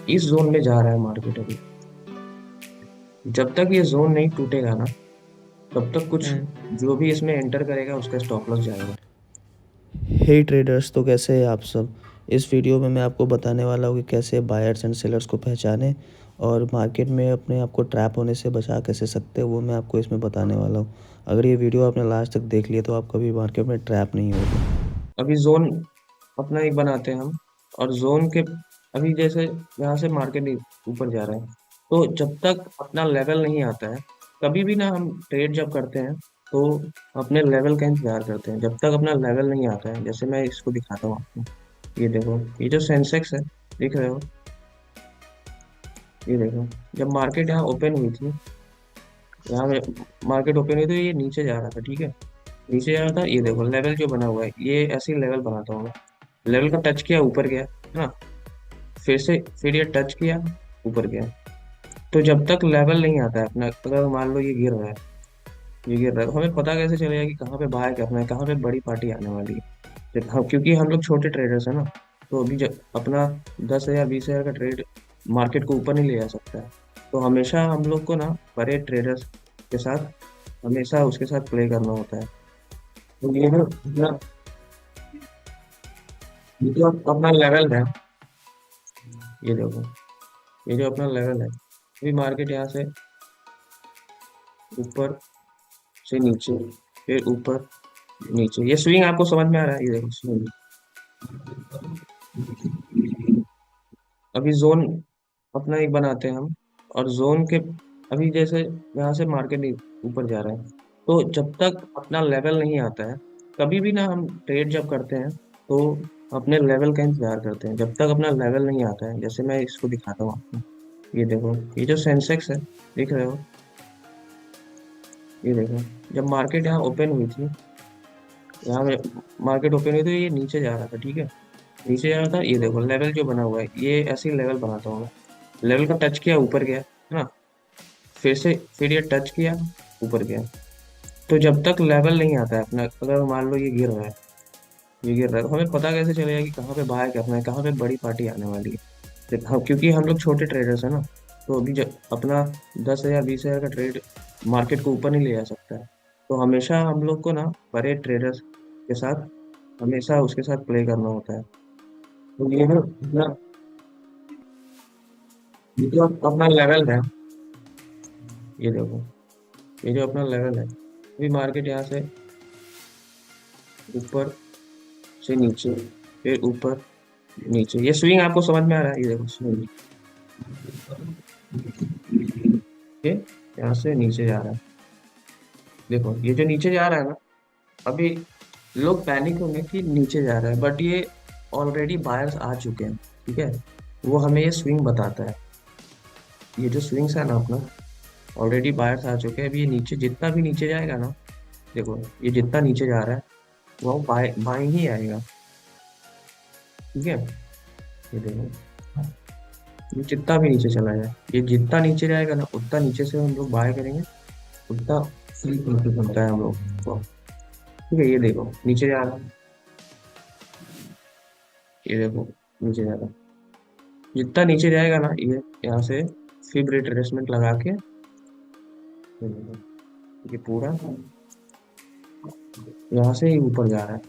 इस जोन में जा रहा है मार्केट अभी। जब तक ये जोन नहीं टूटेगा ना, तब तक कुछ हम्म। जो भी इसमें एंटर करेगा उसका स्टॉप लॉस जाएगा। हे ट्रेडर्स, तो कैसे हैं आप सब। इस वीडियो में मैं आपको बताने वाला हूँ कि कैसे बायर्स एंड सेलर्स को पहचानें और मार्केट में अपने आप को ट्रैप होने से बचा कैसे सकते हैं, वो मैं आपको इसमें बताने वाला हूँ। अगर ये वीडियो आपने लास्ट तक देख लिया तो आप कभी मार्केट में ट्रैप नहीं होगे। अभी जोन अपना एक बनाते हैं हम, और जोन के अभी जैसे यहाँ से मार्केट ऊपर जा रहा है, तो जब तक अपना लेवल नहीं आता है, कभी भी ना हम ट्रेड जब करते हैं तो अपने लेवल का इंतजार करते हैं। जब तक अपना लेवल नहीं आता है, जैसे मैं इसको दिखाता हूँ आपको। ये देखो, ये जो सेंसेक्स है, दिख रहे हो? ये देखो, जब मार्केट यहाँ ओपन हुई थी, यहाँ मार्केट ओपन हुई तो ये नीचे जा रहा था, ठीक है। नीचे जा रहा था, ये देखो लेवल जो बना हुआ है, ये ऐसे ही लेवल बनाता हूँ मैं। लेवल का टच किया, ऊपर गया, है ना। फिर ये टच किया, ऊपर गया। तो जब तक लेवल नहीं आता है अपना, अगर मान लो ये गिर रहा है, ये गिर रहा है, तो हमें पता कैसे चलेगा कि कहाँ पे बाय करना है, कहाँ पे बड़ी पार्टी आने वाली है। क्योंकि हम लोग छोटे ट्रेडर्स हैं ना, तो अभी जब अपना 10,000 20,000 का ट्रेड मार्केट को ऊपर नहीं ले जा सकता है। तो हमेशा हम लोग को ना बड़े ट्रेडर्स के साथ, हमेशा उसके साथ प्ले करना होता है। तो ये जो अपना लेवल है, ये देखो, ये जो अपना लेवल है, अभी मार्केट यहाँ से ऊपर से नीचे, फिर ऊपर नीचे, ये स्विंग आपको समझ में आ रहा है? ये देखो स्विंग, अभी जोन अपना एक बनाते हैं हम, और जोन के अभी जैसे यहाँ से मार्केट ऊपर जा रहा है, तो जब तक अपना लेवल नहीं आता है, कभी भी ना हम ट्रेड जब करते हैं तो अपने लेवल का इंतजार करते हैं। जब तक अपना लेवल नहीं आता है, जैसे मैं इसको दिखाता हूँ आपको। ये देखो, ये जो सेंसेक्स है, दिख रहे हो? ये देखो, जब मार्केट यहाँ ओपन हुई थी, यहाँ मार्केट ओपन हुई तो ये नीचे जा रहा था, ठीक है। नीचे जा रहा था, ये देखो लेवल जो बना हुआ है, ये ऐसे ही लेवल बनाता हूँ मैं। लेवल का टच किया, ऊपर गया, है ना। फिर ये टच किया, ऊपर गया। तो जब तक लेवल नहीं आता है अपना, अगर मान लो ये गिर रहा है, ये गिर रहा है, तो हमें पता कैसे चलेगा कि कहाँ पे बाय करना है, कहाँ पे बड़ी पार्टी आने वाली है। क्योंकि हम लोग छोटे ट्रेडर्स हैं ना, तो अभी जब अपना 10,000 20,000 का ट्रेड मार्केट को ऊपर नहीं ले जा सकता है। तो हमेशा हम लोग को ना बड़े ट्रेडर्स के साथ, हमेशा उसके साथ प्ले करना होता है। तो ये जो अपना लेवल है, ये देखो, ये जो अपना लेवल है, अभी मार्केट यहाँ से ऊपर से नीचे, फिर ऊपर नीचे, ये स्विंग आपको समझ में आ रहा है? ये देखो स्विंग, ये यहाँ से नीचे जा रहा है। देखो ये जो नीचे जा रहा है ना, अभी लोग पैनिक होंगे कि नीचे जा रहा है, बट ये ऑलरेडी बायर्स आ चुके हैं, ठीक है। वो हमें ये स्विंग बताता है। ये जो स्विंग्स है ना अपना, ऑलरेडी बायर्स आ चुके हैं। अभी ये नीचे जितना भी नीचे जाएगा ना, देखो ये जितना नीचे जा रहा है, वो बाय ही आएगा, ठीक है। ये देखो, ये जितना भी नीचे चला जाए, ये जितना नीचे जाएगा ना, उतना नीचे से हम लोग बाय करेंगे, उतना फ्री प्रॉफिट बनता है हम लोग को। ठीक है, ये देखो नीचे जा रहा है, ये देखो नीचे जा रहा है। जितना नीचे जाएगा ना, ये यहाँ से फिब रिट्रेसमेंट लगा के, ये देखो, ये पूरा यहाँ से ही ऊपर जा रहा है।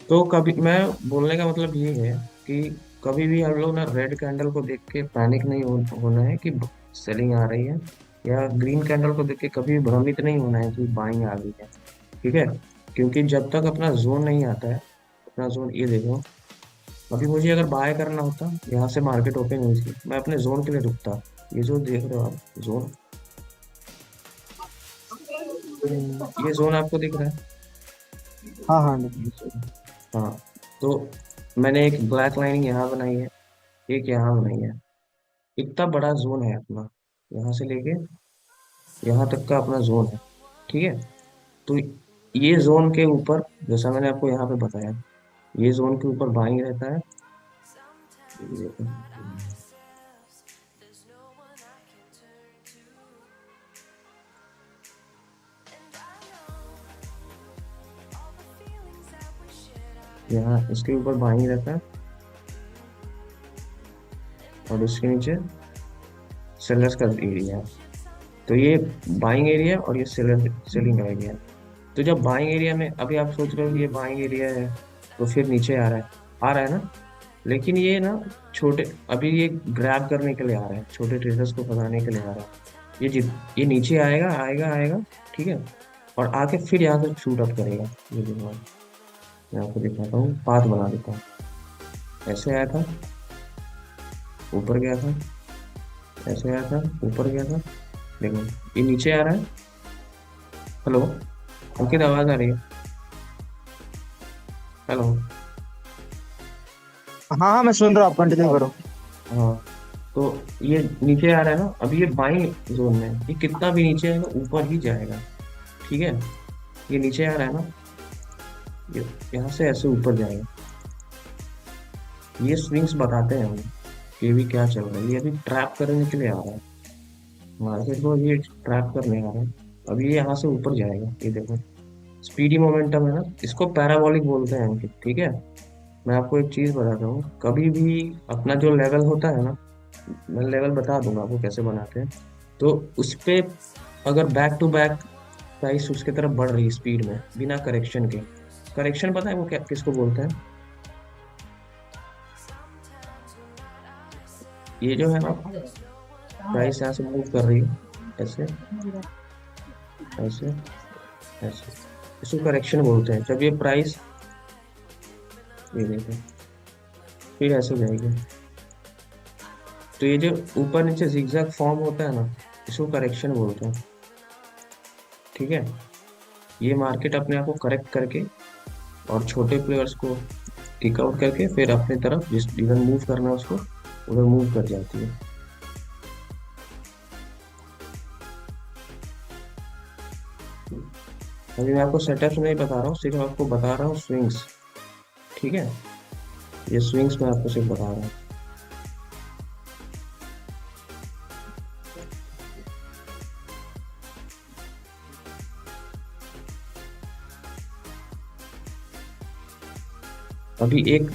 तो कभी मैं बोलने का मतलब ये है कि कभी भी हम लोग ना रेड कैंडल को देख के पैनिक नहीं होना है कि सेलिंग आ रही है, या ग्रीन कैंडल को देख के कभी भ्रमित नहीं होना है कि बाइंग आ गई है, ठीक है। क्योंकि जब तक अपना जोन नहीं आता है, अपना जोन, ये देखो, अभी मुझे अगर बाय करना होता, यहाँ से मार्केट ओपन हुई थी, मैं अपने जोन के लिए रुकता। ये जो देख रहे हो आप जोन, ये जोन आपको दिख रहा है? हाँ हाँ। ये zone, हाँ। तो मैंने एक ब्लैक लाइनिंग यहाँ बनाई है, एक यहाँ बनाई है। इतना बड़ा जोन है अपना, यहाँ से लेके यहाँ तक का अपना जोन है, ठीक है। तो ये जोन के ऊपर, जैसा मैंने आपको यहाँ पे बताया, ये जोन के ऊपर बाइंग रहता है। ये देखो, यहाँ इसके ऊपर बाइंग रहता है। और इसके नीचे सेलर्स का एरिया है। तो ये बाइंग एरिया और ये सेलिंग का एरिया है। तो जब बाइंग एरिया में अभी आप सोच रहे हो कि ये बाइंग एरिया है, तो फिर नीचे आ रहा है ना। लेकिन ये ना छोटे, अभी ये ग्रैब करने के लिए आ रहा है, छोटे ट्रेडर्स को फंसाने के लिए आ रहा है। ये नीचे आएगा आएगा आएगा, ठीक है, और आके फिर यहाँ से शूट अप करेगा। ये देखो, मैं आपको दिखाता हूँ, पाथ बना देता हूँ। ऐसे आया था, ऊपर गया था, ऐसे आया था, ऊपर गया था। देखो ये नीचे आ रहा है। हेलो, अंकित आवाज आ रही है? हेलो। हाँ हाँ, मैं सुन रहा हूँ, आप कंटिन्यू करो। हाँ, तो ये नीचे आ रहा है ना, अभी ये बाई जोन में, ये कितना भी नीचे आएगा ऊपर ही जाएगा, ठीक है। ये नीचे आ रहा है ना, ये यहाँ से ऐसे ऊपर जाएगा। ये स्विंग्स बताते हैं हमें कि अभी क्या चल रहा है। ये अभी ट्रैप करने के लिए आ रहा है, मार्केट को ये ट्रैप करने आ रहा है। अभी ये यहाँ से ऊपर जाएगा, ये देखो स्पीडी मोमेंटम है ना, इसको पैराबोलिक बोलते हैं अंकित, ठीक है। मैं आपको एक चीज बताता हूँ, कभी भी अपना जो लेवल होता है ना, मैं लेवल बता दूंगा आपको कैसे बनाते हैं। तो उस पे अगर बैक टू बैक प्राइस उसके तरफ बढ़ रही है स्पीड में बिना करेक्शन के, करेक्शन पता है वो क्या किसको बोलते हैं? ये जो है ना, प्राइस यहाँ से मूव कर रही है, ऐसे ऐसे ऐसे, इसको करेक्शन बोलते हैं। जब ये प्राइस, ये देखो, फिर ऐसे जाएगी, तो ये जो ऊपर नीचे जिगजैग फॉर्म होता है ना, इसको करेक्शन बोलते हैं, ठीक है। ये मार्केट अपने आप को करेक्ट करके और छोटे प्लेयर्स को टिक आउट करके फिर अपने तरफ जिधर मूव करना है उसको उधर मूव कर जाती है। अभी मैं आपको सेटअप नहीं बता रहा हूँ, सिर्फ आपको बता रहा हूँ स्विंग्स, ठीक है। ये स्विंग्स मैं आपको सिर्फ बता रहा हूँ। अभी एक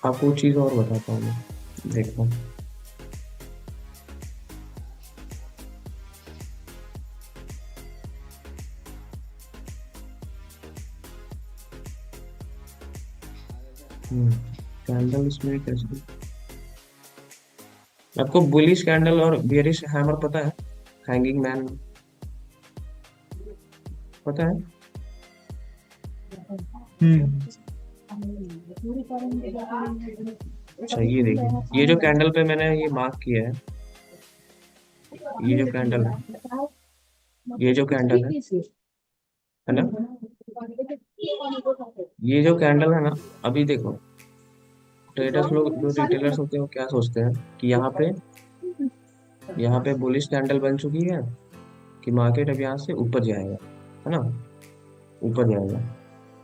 आपको चीज और बताता हूँ मैं, देखो कैंडल इसमें कैसे, आपको बुलिश कैंडल और बियरिश हैमर पता है? हैंगिंग मैन पता है? हम्म। अच्छा ये देखिए, ये जो कैंडल पे मैंने ये मार्क किया है, ये जो कैंडल है, ये जो कैंडल है ना, ये जो कैंडल है ना, अभी देखो ट्रेडर्स लोग जो रिटेलर्स होते हैं वो क्या सोचते हैं कि यहाँ पे बुलिश कैंडल बन चुकी है, कि मार्केट अब यहाँ से ऊपर जाएगा, है ना, ऊपर जाएगा।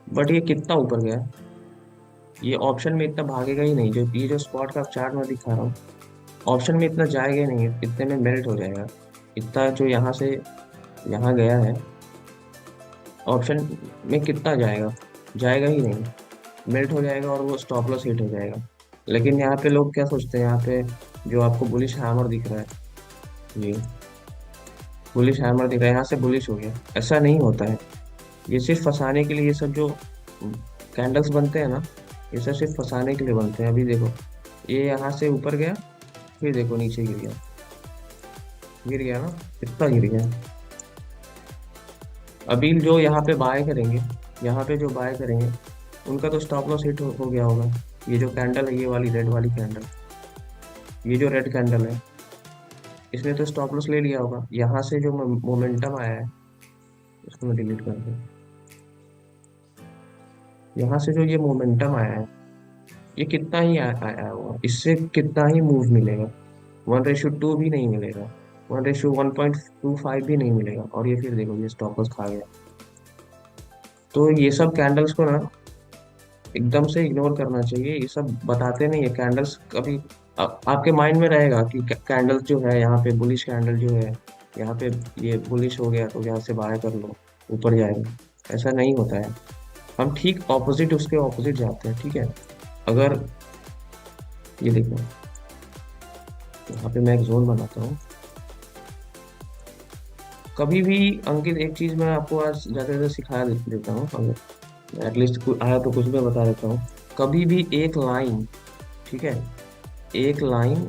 बट ये कितना ऊपर गया है? ये ऑप्शन में इतना भागेगा ही नहीं, जो ये जो स्पॉट का चार्ट मैं दिखा रहा हूँ, ऑप्शन में इतना जाएगा ही नहीं, इतने में मेल्ट हो जाएगा। इतना जो यहाँ से यहाँ गया है, ऑप्शन में कितना जाएगा? जाएगा ही नहीं, मेल्ट हो जाएगा और वो स्टॉप लॉस हिट हो जाएगा। लेकिन यहाँ पे लोग क्या सोचते हैं, यहाँ पे जो आपको बुलिश हैमर दिख रहा है, ये बुलिश हैमर दिख रहा है, यहाँ से बुलिश हो गया, ऐसा नहीं होता है। ये सिर्फ फंसाने के लिए, ये सब जो कैंडल्स बनते हैं ना, ये सब सिर्फ फंसाने के लिए बनते हैं। अभी देखो ये यहाँ से ऊपर गया, फिर देखो नीचे गिर गया, गिर गया ना, कितना गिर गया। अभी जो यहाँ पे बाय करेंगे, यहाँ पे जो बाय करेंगे उनका तो स्टॉप लॉस हिट हो गया होगा। ये जो कैंडल है, ये वाली रेड वाली कैंडल, ये जो रेड कैंडल है, इसने तो स्टॉप लॉस ले लिया होगा। यहाँ से जो मोमेंटम आया है, इसको मैं डिलीट कर दूँ। यहाँ से जो ये मोमेंटम आया है, ये कितना ही आया होगा, इससे कितना ही मूव मिलेगा, 1:2 भी नहीं मिलेगा, 1:1.25 भी नहीं मिलेगा, और ये फिर देखो ये स्टॉप लॉस खा गया। तो ये सब कैंडल्स को ना एकदम से इग्नोर करना चाहिए, ये सब बताते नहीं है कैंडल्स। कभी आपके माइंड में रहेगा कि कैंडल्स जो है यहाँ पे बुलिश कैंडल जो है, यहाँ पे ये बुलिश हो गया तो यहाँ से बाय कर लो, ऊपर जाएगा। ऐसा नहीं होता है, हम ठीक ऑपोजिट, उसके ऑपोजिट जाते हैं, ठीक है। अगर ये देखो यहाँ पे मैं एक जोन बनाता हूँ। कभी भी अंकित एक चीज मैं आपको आज ज्यादा ज्यादा सिखा देता हूँ, एटलीस्ट आया तो कुछ भी बता देता हूँ। कभी भी एक लाइन, ठीक है, एक लाइन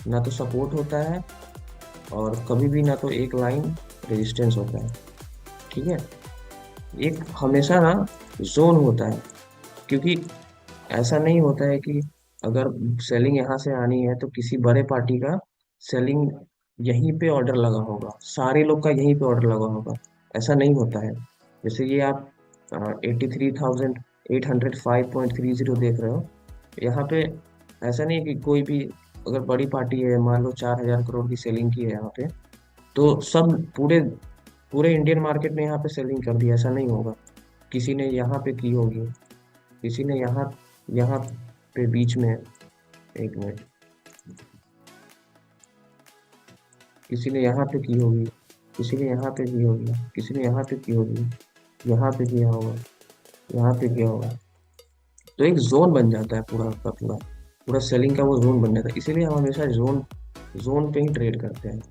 ना तो सपोर्ट होता है, और कभी भी ना तो एक लाइन रेजिस्टेंस होता है, ठीक है। एक हमेशा ना जोन होता है, क्योंकि ऐसा नहीं होता है कि अगर सेलिंग यहाँ से आनी है तो किसी बड़े पार्टी का सेलिंग यहीं पे ऑर्डर लगा होगा, सारे लोग का यहीं पे ऑर्डर लगा होगा। ऐसा नहीं होता है। जैसे ये आप 83,805.30 देख रहे हो यहाँ पे। ऐसा नहीं है कि कोई भी अगर बड़ी पार्टी है, मान लो 4,000 करोड़ की सेलिंग की है यहाँ पे, तो सब पूरे पूरे इंडियन मार्केट ने यहाँ पे सेलिंग कर दी, ऐसा नहीं होगा। किसी ने यहाँ पे की होगी, किसी ने यहाँ यहाँ पे बीच में, एक मिनट, किसी ने यहाँ पे की होगी, किसी ने यहाँ पे की होगी, किसी ने यहाँ पे की होगी, यहाँ पे किया होगा, यहाँ पे किया होगा। तो एक जोन बन जाता है पूरा का पूरा, पूरा सेलिंग का वो जोन बन जाता है। इसीलिए हम हमेशा जोन जोन पे ही ट्रेड करते हैं,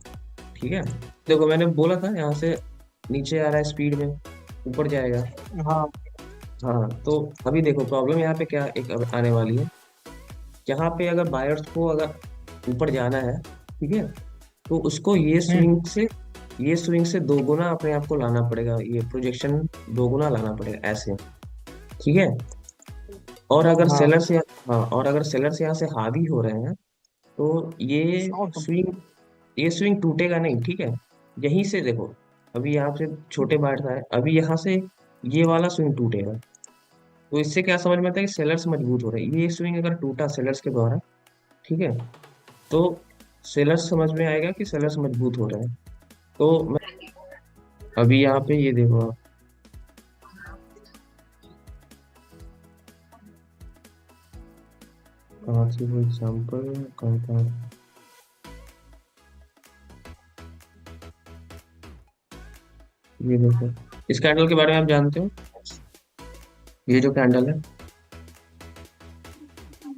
ठीक है। देखो मैंने बोला था यहाँ से नीचे आ रहा है स्पीड में, ऊपर जाएगा। हाँ हाँ, तो अभी देखो प्रॉब्लम यहाँ पे क्या एक अब आने वाली है। यहाँ पे अगर बायर्स को अगर ऊपर जाना है, ठीक है, तो उसको ये स्विंग से दो गुना अपने आप को लाना पड़ेगा, ये प्रोजेक्शन दो गुना लाना पड़ेगा ऐसे, ठीक है। और अगर हाँ। सेलर से, हाँ, और अगर सेलर से यहाँ से हावी हो रहे हैं तो स्विंग ये स्विंग टूटेगा नहीं, ठीक है। यहीं से देखो, अभी यहाँ से छोटे बैठ रहा है, अभी यहाँ से ये वाला स्विंग टूटेगा। तो इससे क्या समझ में आता है कि सेलर्स मजबूत हो रहे हैं। ये स्विंग अगर टूटा सेलर्स के द्वारा, ठीक है, तो सेलर्स समझ में आएगा कि सेलर्स मजबूत हो रहे हैं। तो मैं अभी यहाँ पे ये देखो आप, कहाँ से वो एग्जाम्पल कहाँ था, ये देखो, इस कैंडल के बारे में आप जानते हो, ये जो कैंडल है।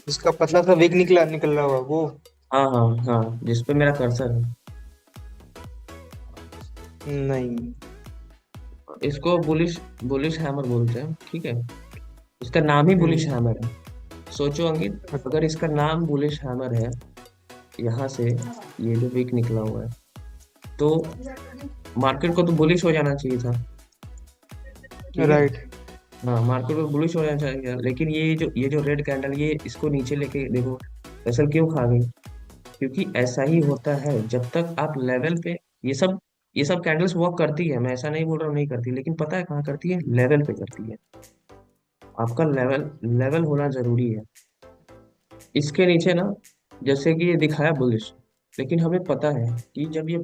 इसका पतला सा वेग निकल रहा होगा वो। हाँ हाँ हाँ, जिस पे मेरा कर्सर है। नहीं। इसको बुलिश बुलिश हैमर बोलते हैं, ठीक है। इसका नाम ही बुलिश हम्म। हैमर है। सोचो अंकित, अगर इसका नाम बुलिश हैमर है, यहाँ से ये जो वीक निकला हुआ है, तो मार्केट को तो बुलिश हो जाना चाहिए था, ठीक है। राइट। हाँ, मार्केट को बुलिश हो जाना चाहिए, लेकिन ये जो रेड कैंडल, ये इसको नीचे लेके देखो ऐसा क्यों खा गई। क्योंकि ऐसा ही होता है जब तक आप लेवल पे, ये सब कैंडल्स वर्क करती है, मैं ऐसा नहीं बोल रहा हूँ नहीं करती, लेकिन पता है कहाँ करती है, लेवल पे करती है। आपका लेवल लेवल होना जरूरी है। इसके नीचे ना, जैसे कि ये दिखाया बुलिश, लेकिन हमें पता है कि जब ये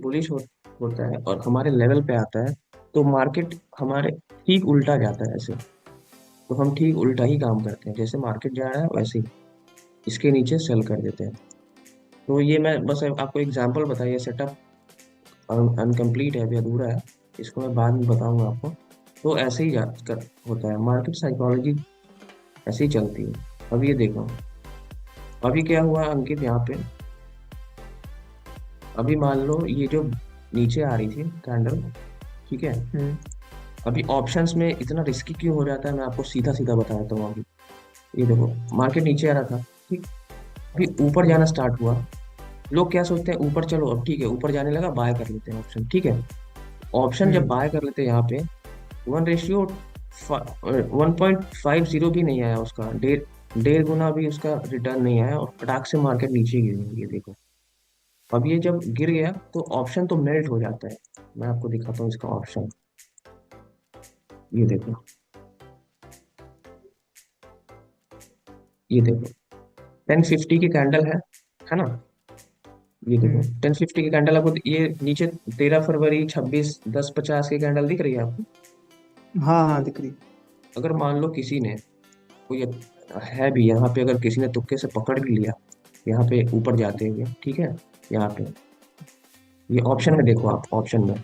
होता है और हमारे लेवल पे आता है, तो मार्केट हमारे ठीक उल्टा जाता है ऐसे। तो हम ठीक उल्टा ही काम करते हैं, जैसे मार्केट जा रहा है वैसे ही इसके नीचे सेल कर देते हैं। तो ये मैं बस आपको एग्जांपल बताइए, सेटअप अनकम्प्लीट है, अभी अधूरा है, इसको मैं बाद में बताऊंगा आपको। तो ऐसे ही होता है मार्केट साइकोलॉजी, ऐसे ही चलती है। अब ये देखो, अभी क्या हुआ अंकित यहाँ पे, अभी मान लो ये जो नीचे आ रही थी कैंडल, ठीक है। हम्म। अभी ऑप्शंस में इतना रिस्की क्यों हो जाता है, मैं आपको सीधा सीधा बता देता हूँ अभी। ये देखो, मार्केट नीचे आ रहा था, ठीक, अभी ऊपर जाना स्टार्ट हुआ। लोग क्या सोचते हैं, ऊपर चलो अब ठीक है, ऊपर जाने लगा, बाय कर लेते हैं ऑप्शन, ठीक है। ऑप्शन जब हम्म। बाय कर लेते हैं यहाँ पे, 1:1.50 भी नहीं आया उसका, डेढ़ डेढ़ गुना भी उसका रिटर्न नहीं आया, और फटाक से मार्केट नीचे गिर गई, ये देखो। अब ये जब गिर गया तो ऑप्शन तो मेल्ट हो जाता है। मैं आपको दिखाता हूँ इसका ऑप्शन, ये देखो, ये देखो, 1050 की कैंडल है ना। ये देखो हम्म। 1050 की कैंडल, आपको ये नीचे 13 फरवरी 26 10 50 की कैंडल दिख रही है आपको। हाँ हाँ दिख रही। अगर मान लो किसी ने, कोई है भी यहाँ पे, अगर किसी ने तुक्के से पकड़ भी लिया यहाँ पे ऊपर जाते हुए, ठीक है, यहाँ पे ये ऑप्शन में देखो आप, ऑप्शन में,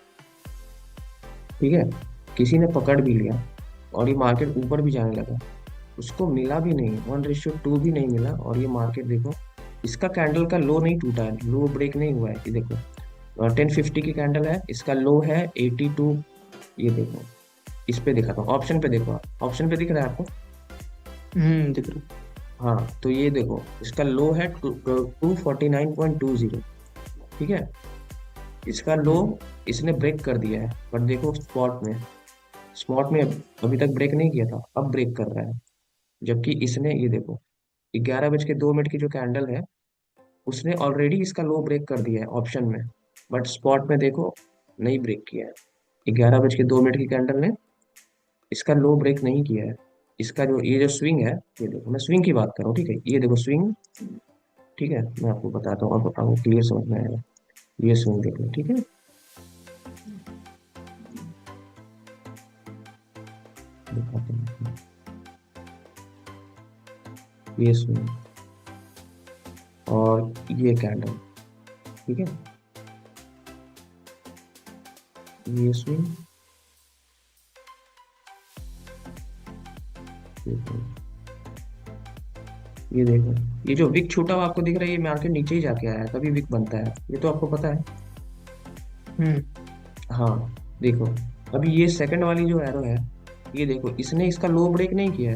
ठीक है, किसी ने पकड़ भी लिया और ये मार्केट ऊपर भी जाने लगा, उसको मिला भी नहीं, 1:2 भी नहीं मिला, और ये मार्केट देखो इसका कैंडल का लो नहीं टूटा है, लो ब्रेक नहीं हुआ है। ये देखो 1050 की कैंडल है, इसका लो है 82। ये देखो, इस पे दिखाता हूँ, ऑप्शन पे देखो, ऑप्शन पे दिख रहा है आपको? दिख रहा। हाँ, तो ये देखो इसका लो है 249.20। ठीक है, इसका लो हम्म इसने ब्रेक कर दिया है, पर देखो स्पॉट में अभी तक ब्रेक नहीं किया था, अब ब्रेक कर रहा है। जबकि इसने, ये देखो 11 बज के 2 मिनट की जो कैंडल है, उसने ऑलरेडी इसका लो ब्रेक कर दिया है ऑप्शन में, बट स्पॉट में देखो नहीं ब्रेक किया है। 11 बज के 2 मिनट की कैंडल ने इसका लो ब्रेक नहीं किया है। इसका जो ये जो स्विंग है, ये देखो, मैं स्विंग की बात कर रहा हूँ, ठीक है, ये देखो स्विंग। ठीक है, मैं आपको बताता हूँ, आपको क्लियर समझ में आएगा। ये स्विंग देख लो, ठीक है, दिखाता हूँ ये स्विंग और ये कैंडल। ठीक है, ये स्विंग, ये देखो, ये जो विक छूटा हुआ आपको दिख रहा है, ये मार्केट नीचे ही जाके आया है, तभी विक बनता है, ये तो आपको पता है। हम्म हाँ, देखो, अभी ये सेकंड वाली जो एरो है, ये देखो इसने इसका लो ब्रेक नहीं किया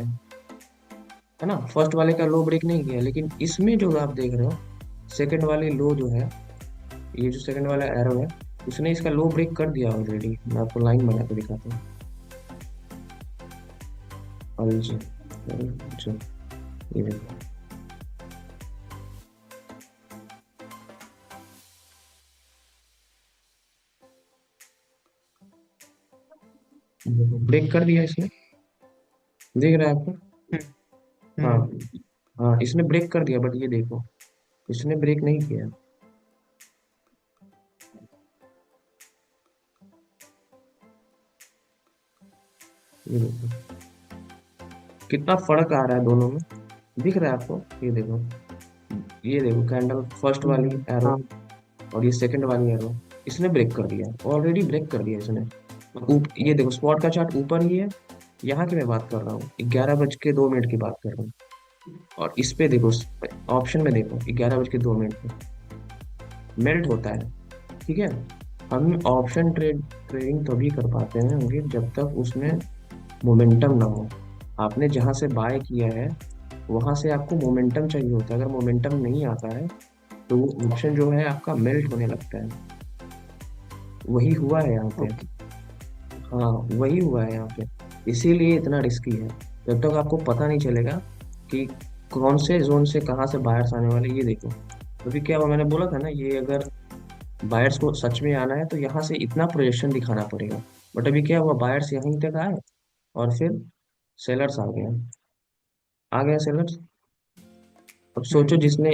है ना, फर्स्ट वाले का लो ब्रेक नहीं किया है, लेकिन इसमें जो आप देख रहे हो सेकंड वाली लो जो है, ये जो सेकंड वाला एरो है, उसने इसका लो ब्रेक कर दिया ऑलरेडी। मैं आपको लाइन बना के दिखाता हूँ। अच्छा, ये देखो, ब्रेक कर दिया इसने, देख रहा है आपको? हम्म हाँ, हम्म हाँ, इसने ब्रेक कर दिया, बट ये देखो इसने ब्रेक नहीं किया। ये देखो कितना फर्क आ रहा है दोनों में, दिख रहा है आपको? ये देखो कैंडल फर्स्ट वाली एरो हाँ। और ये सेकंड वाली एरो, इसने ब्रेक कर दिया, ऑलरेडी ब्रेक कर दिया इसने। ये देखो स्पॉट का चार्ट ऊपर ही है, यहाँ की मैं बात कर रहा हूँ, 11 बज के 2 मिनट की बात कर रहा हूँ। और इस पे देखो, ऑप्शन में देखो, 11 बज के 2 मिनट पे मेल्ट होता है। ठीक है, हम ऑप्शन ट्रेडिंग तभी कर पाते हैं होंगे जब तक उसमें मोमेंटम ना हो। आपने जहां से बाय किया है वहां से आपको मोमेंटम चाहिए होता है, अगर मोमेंटम नहीं आता है तो वो ऑप्शन जो है आपका मेल्ट होने लगता है। वही हुआ है यहाँ पे। ओके। हाँ, वही हुआ है यहाँ पे, इसीलिए इतना रिस्की है। जब तक आपको पता नहीं चलेगा कि कौन से जोन से कहाँ से बायर्स आने वाले। ये देखो, अभी क्या हुआ, मैंने बोला था ना, ये अगर बायर्स को सच में आना है तो यहाँ से इतना प्रोजेक्शन दिखाना पड़ेगा। बट अभी क्या हुआ, बायर्स यहीं तक आए और फिर सेलर्स आ गए सेलर्स। अब सोचो हम्म जिसने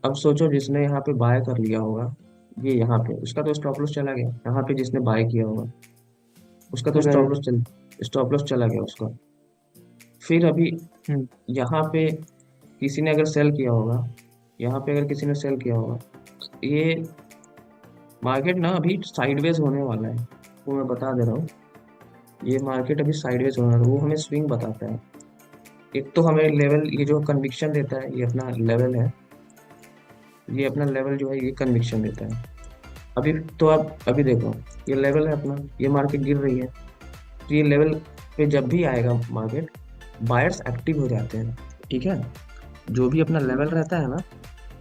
अब सोचो जिसने यहाँ पे बाय कर लिया होगा, ये यहाँ पे उसका तो स्टॉप लॉस चला गया, यहाँ पे जिसने बाय किया होगा उसका तो राइट। स्टॉप लॉस चला गया उसका। फिर अभी हम्म यहाँ पे किसी ने अगर सेल किया होगा, यहाँ पे अगर किसी ने सेल किया होगा, ये मार्केट ना अभी साइडवेज होने वाला है, वो मैं बता दे रहा हूँ। ये मार्केट अभी साइडवेज होने वाला है, वो हमें स्विंग बताता है। एक तो हमें लेवल, ये जो कन्विक्शन देता है, ये अपना लेवल है, ये अपना लेवल जो है ये कन्विक्शन देता है। अभी तो आप अभी देखो, ये लेवल है अपना, ये मार्केट गिर रही है, तो ये लेवल पे जब भी आएगा मार्केट, बायर्स एक्टिव हो जाते हैं। ठीक है, जो भी अपना लेवल रहता है ना,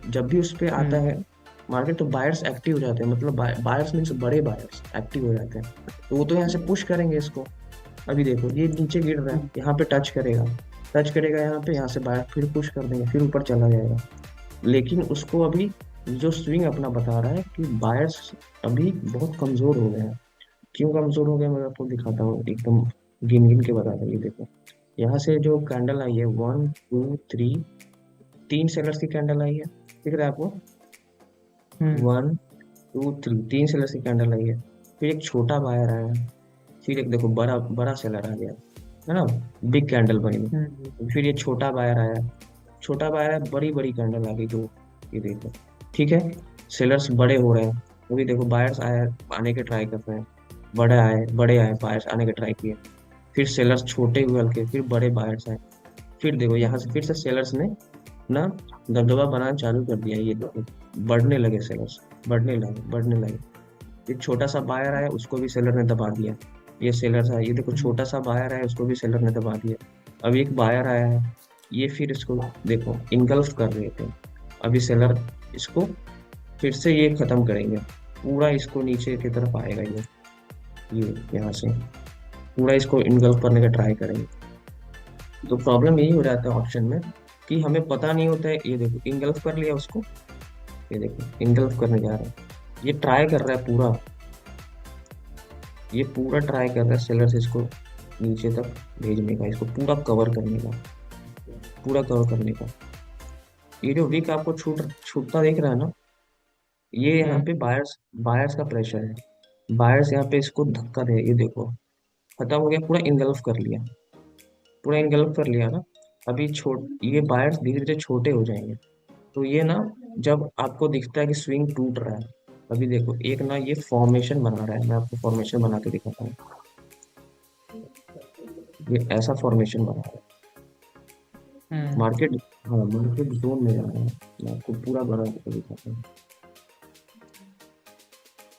जब भी उस पे आता हम्म है मार्केट, तो बायर्स एक्टिव हो जाते हैं, मतलब बायर्स मीन्स बड़े बायर्स एक्टिव हो जाते हैं। तो वो तो यहाँ से पुश करेंगे इसको। अभी देखो ये नीचे गिर रहा है, यहाँ पे टच करेगा यहाँ पे, यहाँ से बायर फिर पुश कर देंगे, फिर ऊपर चला जाएगा। लेकिन उसको अभी जो स्विंग अपना बता रहा है कि बायर्स अभी बहुत कमजोर हो गए हैं। क्यों कमजोर हो गए, मैं आपको दिखाता हूँ, एकदम गिन गिन के बता रहा, ये देखो यहाँ से जो कैंडल आई है, 1 2 3, 3 सेलर्स की कैंडल आई है, दिख रहा है आपको? हम्म 1 2 3, 3 सेलर्स की कैंडल आई है। फिर एक छोटा बायर आया, फिर एक देखो बड़ा बड़ा सेलर आ गया, है ना, बिग कैंडल हम्म बनी। फिर ये छोटा बायर आया, छोटा बायर आया, बड़ी बड़ी कैंडल आ गई दो, ये देखो। ठीक है, सेलर्स बड़े हो रहे हैं, अभी देखो बायर्स आए, आने के ट्राई कर रहे हैं, बड़े आए बायर्स आने के ट्राई किए, फिर सेलर्स छोटे हुए हल्के, फिर बड़े बायर्स आए, फिर देखो यहाँ से फिर से सेलर्स ने अपना दबदबा बनाना चालू कर दिया। ये देखो बढ़ने लगे सेलर्स, बढ़ने लगे, बढ़ने लगे। एक छोटा सा बायर आया, उसको भी सेलर ने दबा दिया। ये सेलर है, ये देखो हम्म, छोटा सा बायर आया, उसको भी सेलर ने दबा दिया। अब एक बायर आया है, ये फिर इसको देखो इनगल्फ कर रहे थे। अभी सेलर इसको फिर से ये खत्म करेंगे, पूरा इसको नीचे की तरफ आएगा ये यहाँ से पूरा इसको इनगल्फ करने का ट्राई करेंगे। तो प्रॉब्लम यही हो जाता है ऑप्शन में कि हमें पता नहीं होता है। ये देखो इनगल्फ कर लिया उसको, ये देखो इनगल्फ करने जा रहा है, ये ट्राई कर रहा है पूरा, ये पूरा ट्राई कर रहा है सेलर से इसको नीचे तक भेजने का, इसको पूरा कवर करने का, पूरा कवर करने का। ये जो विक आपको छूटता दिख रहा है ना, ये यहाँ हम्म, पे बायर्स बायर्स का प्रेशर है। बायर्स यहाँ पे इसको धक्का दे, ये देखो खत्म हो गया, पूरा इनगल्फ कर लिया, पूरा इनगल्फ कर लिया ना। अभी ये बायर्स धीरे धीरे छोटे हो जाएंगे। तो ये ना, जब आपको दिखता है कि स्विंग टूट रहा है, अभी देखो एक ना ये फॉर्मेशन बना रहा है। मैं आपको फॉर्मेशन बना के दिखाता हूँ। ये ऐसा फॉर्मेशन बना रहा है हम्म, मार्केट। हाँ, मार्केट जोन में जा रहा है। मैं आपको पूरा बना के दिखाता हूँ।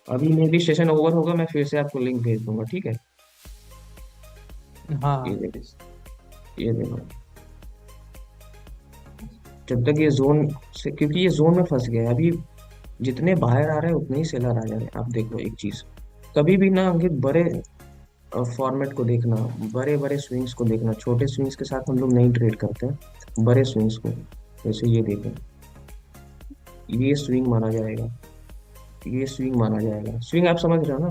अभी मे भी सेशन ओवर होगा, मैं फिर से आपको लिंक भेज दूंगा, ठीक है। ये हाँ, देखो, ये देखो, जब तक ये जोन से, क्योंकि ये जोन में फंस गया है अभी, जितने बाहर आ रहे हैं उतने ही सेलर आ जा रहे हैं। आप देखो एक चीज, कभी भी ना अंकित बड़े फॉर्मेट को देखना, बड़े बड़े स्विंग्स को देखना, छोटे स्विंग्स के साथ हम लोग नहीं ट्रेड करते हैं, बड़े स्विंग्स को। जैसे ये देखें, ये स्विंग माना जाएगा, ये स्विंग माना जाएगा, स्विंग आप समझ रहे हो ना,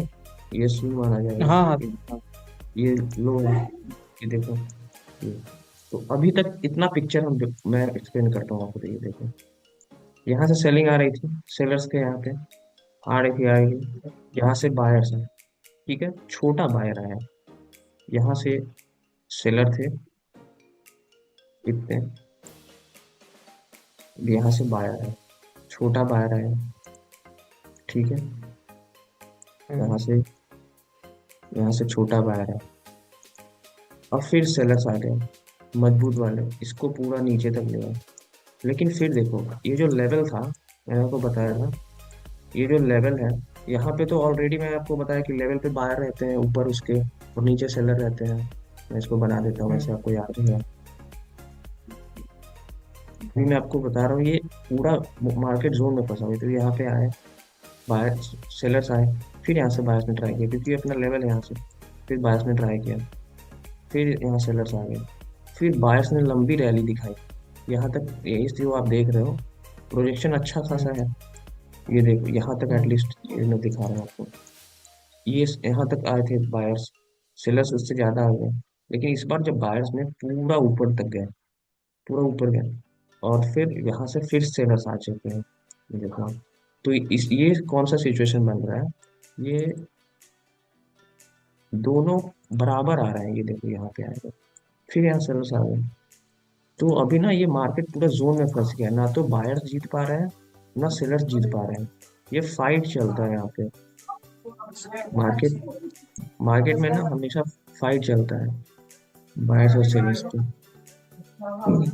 ये स्विंग माना जाएगा। हाँ, हाँ, ये लो है, ये देखो ये। तो अभी तक इतना पिक्चर मैं एक्सप्लेन करता हूँ आपको। तो ये देखो, यहाँ से सेलिंग आ रही थी सेलर्स के, यहाँ पे आ रही थी, आएगी, यहाँ से बायर्स है, ठीक है, छोटा बायर आया, यहाँ से सेलर थे इतने, यहाँ से बायर है, छोटा बायर आया, ठीक है, यहाँ हम्म, से यहाँ से छोटा बायर है। अब फिर सेलर्स आ गए मजबूत वाले, इसको पूरा नीचे तक ले आए। लेकिन फिर देखो, ये जो लेवल था, मैंने आपको बताया था, ये जो लेवल है, यहाँ पे तो ऑलरेडी मैंने आपको बताया कि लेवल पे बायर रहते हैं ऊपर उसके, और नीचे सेलर रहते हैं। मैं इसको बना देता हूँ, वैसे हम्म, आपको याद ही है। अभी मैं आपको बता रहा हूँ, ये पूरा मार्केट जोन में फंसा हुआ है। तो यहाँ पे आए बायर, सेलर्स आए, फिर यहाँ से बायर्स ने ट्राई किया, क्योंकि अपना लेवल है यहाँ से, फिर बायर्स ने ट्राई किया, फिर यहाँ सेलर्स आ गए, फिर बायर्स ने लंबी रैली दिखाई यहाँ तक। ये इस जो आप देख रहे हो, प्रोजेक्शन अच्छा खासा हम्म, है। ये देखो यहाँ तक हम्म, एटलीस्ट ये मैं दिखा रहा हूँ आपको, ये यहाँ तक आए थे बायर्स, सेलर्स उससे ज्यादा आ गए। लेकिन इस बार जब बायर्स ने पूरा ऊपर तक गए, पूरा ऊपर गए, और फिर यहाँ से फिर सेलर्स आ चुके हैं, ये देखो। तो ये कौन सा सिचुएशन बन रहा है, ये दोनों बराबर आ रहा है। ये देखो यहाँ पे आएगा, फिर यहाँ सेलर्स आ गए। तो अभी ना ये मार्केट पूरा जोन में फंस गया, ना तो बायर्स जीत पा रहे हैं, ना सेलर्स जीत पा रहे हैं। ये फाइट चलता है यहाँ पे। मार्केट मार्केट में ना हमेशा फाइट चलता है बायर्स और सेलर्स पे।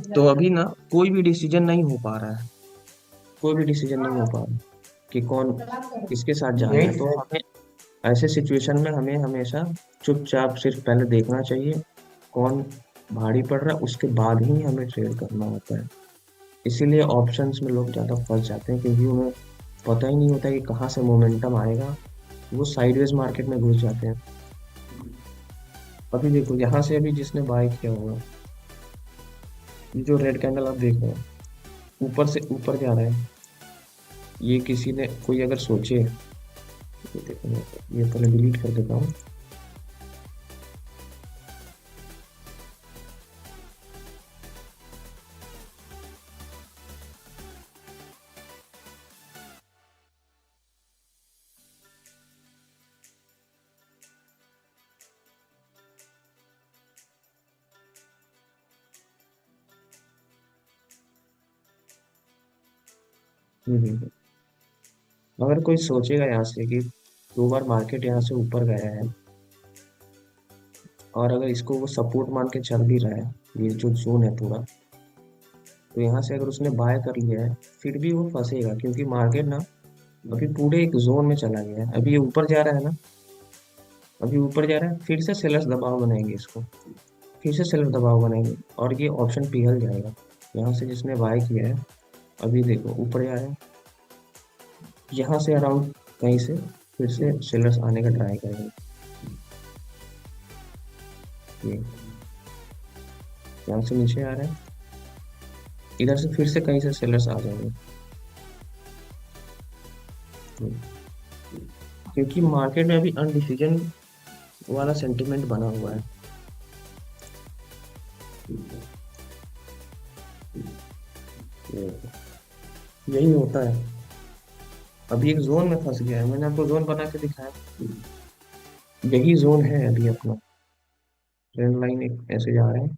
तो अभी ना कोई भी डिसीजन नहीं हो पा रहा है, कोई भी डिसीजन नहीं हो पा रहा कि कौन किसके साथ जाना है। तो हमें ऐसे सिचुएशन में हमें हमेशा चुपचाप सिर्फ पहले देखना चाहिए कौन भारी पड़ रहा है, उसके बाद ही हमें ट्रेड करना होता है। इसीलिए ऑप्शंस में लोग ज़्यादा फंस जाते हैं, क्योंकि उन्हें पता ही नहीं होता कि कहाँ से मोमेंटम आएगा, वो साइडवेज मार्केट में घुस जाते हैं। अभी देखो यहाँ से अभी जिसने बाय किया होगा, ये जो रेड कैंडल आप देख रहे हो, ऊपर से ऊपर जा रहा है। ये किसी ने कोई अगर सोचे, ये देखो मैं ये पहले डिलीट कर देता हूँ। देखो, अगर कोई सोचेगा यहाँ से कि दो बार मार्केट यहाँ से ऊपर गया है, और अगर इसको वो सपोर्ट मान के चल भी रहा है, ये जो जोन है पूरा, तो यहाँ से अगर उसने बाय कर लिया है फिर भी वो फंसेगा, क्योंकि मार्केट ना अभी पूरे एक जोन में चला गया है। अभी ये ऊपर जा रहा है ना, अभी ऊपर जा रहा है, फिर से सेलर्स दबाव बनाएंगे इसको, फिर से सेलर दबाव बनाएंगे और ये ऑप्शन पिघल जाएगा। यहाँ से जिसने बाय किया है अभी देखो ऊपर जा रहा है, यहाँ से अराउंड कहीं से फिर से सेलर्स आने का ट्राई करेंगे। ये यहाँ से नीचे आ रहा है, इधर से फिर से कहीं से सेलर्स आ जाएंगे, क्योंकि मार्केट में अभी अनडिसीजन वाला सेंटिमेंट बना हुआ है। यही होता है, अभी एक जोन में फंस गया है, मैंने आपको जोन बना के दिखाया, यही जोन है अभी अपना। ट्रेंड लाइन एक ऐसे जा रहे हैं,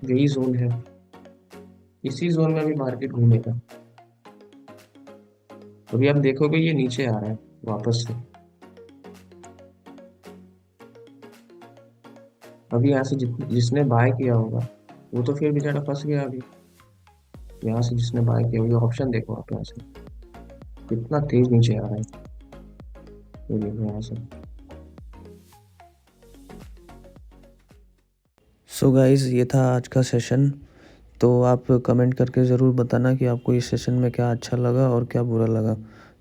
यही जोन है, इसी जोन में अभी मार्केट घूमेगा। अभी आप देखोगे ये नीचे आ रहा है वापस से, अभी यहाँ से जिसने बाय किया होगा वो तो फिर बेचारा फंस गया। अभी यहाँ से जिसने बाय किया, ये ऑप्शन देखो आप, यहाँ से कितना तेज नीचे आ रहा है, ये देखो यहाँ से। सो गाइस, ये था आज का सेशन। तो आप कमेंट करके ज़रूर बताना कि आपको इस सेशन में क्या अच्छा लगा और क्या बुरा लगा।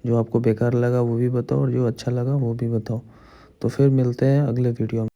जो आपको बेकार लगा वो भी बताओ और जो अच्छा लगा वो भी बताओ। तो फिर मिलते हैं अगले वीडियो में।